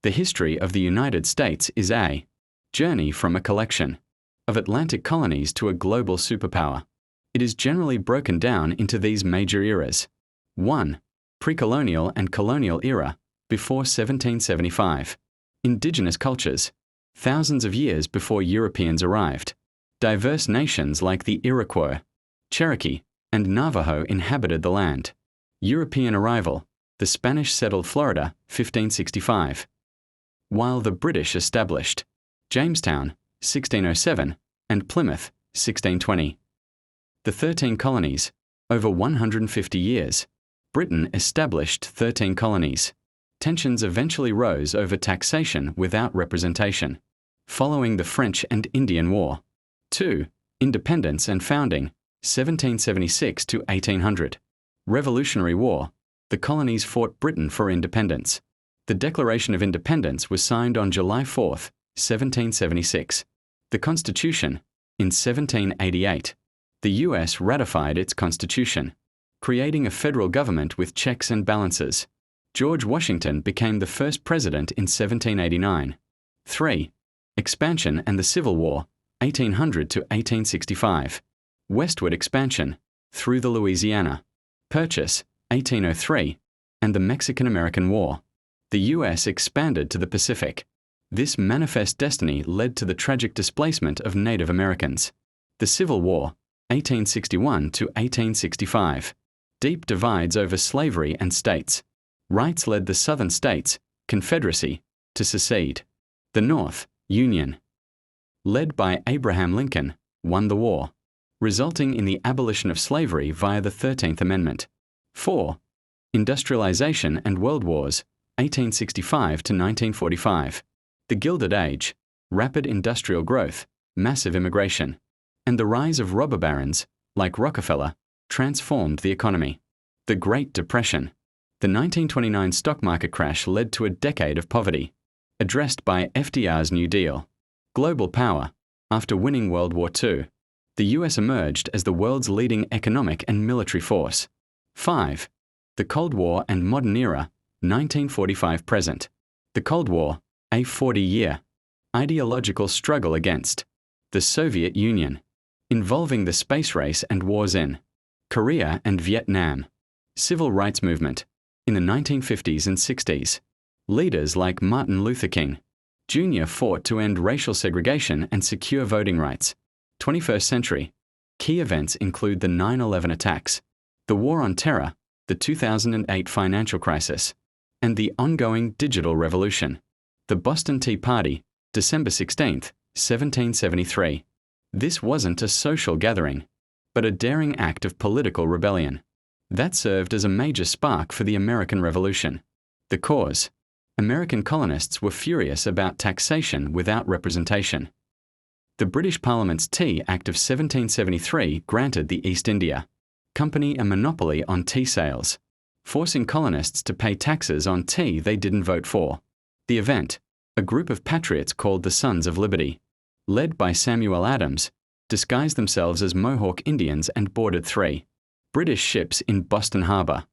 The history of the United States is a journey from a collection of Atlantic colonies to a global superpower. It is generally broken down into these major eras. 1. Pre-colonial and colonial era, before 1775. Indigenous cultures, thousands of years before Europeans arrived. Diverse nations like the Iroquois, Cherokee, and Navajo inhabited the land. European arrival, the Spanish settled Florida, 1565. While the British established Jamestown, 1607, and Plymouth, 1620. The 13 colonies, over 150 years. Britain established 13 colonies. Tensions eventually rose over taxation without representation. Following the French and Indian War. 2. Independence and founding, 1776 to 1800. Revolutionary War. The colonies fought Britain for independence. The Declaration of Independence was signed on July 4, 1776. The Constitution, in 1788. The U.S. ratified its Constitution, creating a federal government with checks and balances. George Washington became the first president in 1789. 3. Expansion and the Civil War, 1800 to 1865. Westward expansion, through the Louisiana Purchase, 1803, and the Mexican-American War. The U.S. expanded to the Pacific. This manifest destiny led to the tragic displacement of Native Americans. The Civil War, 1861 to 1865. Deep divides over slavery and states. Rights led the Southern states, Confederacy, to secede. The North, Union, led by Abraham Lincoln, won the war, resulting in the abolition of slavery via the 13th Amendment. 4. Industrialization and World Wars, 1865 to 1945. The Gilded Age, rapid industrial growth, massive immigration, and the rise of robber barons, like Rockefeller, transformed the economy. The Great Depression. The 1929 stock market crash led to a decade of poverty, addressed by FDR's New Deal. Global power. After winning World War II, the U.S. emerged as the world's leading economic and military force. 5. The Cold War and Modern Era, 1945-present. The Cold War, a 40-year ideological struggle against the Soviet Union, involving the space race and wars in Korea and Vietnam. Civil rights movement in the 1950s and 60s. Leaders like Martin Luther King Jr. fought to end racial segregation and secure voting rights. 21st century. Key events include the 9/11 attacks, the War on Terror, the 2008 financial crisis, and the ongoing digital revolution. The Boston Tea Party, December 16, 1773. This wasn't a social gathering, but a daring act of political rebellion that served as a major spark for the American Revolution. The cause. American colonists were furious about taxation without representation. The British Parliament's Tea Act of 1773 granted the East India Company a monopoly on tea sales, forcing colonists to pay taxes on tea they didn't vote for. The event, a group of patriots called the Sons of Liberty, led by Samuel Adams, disguised themselves as Mohawk Indians and boarded 3 British ships in Boston Harbor.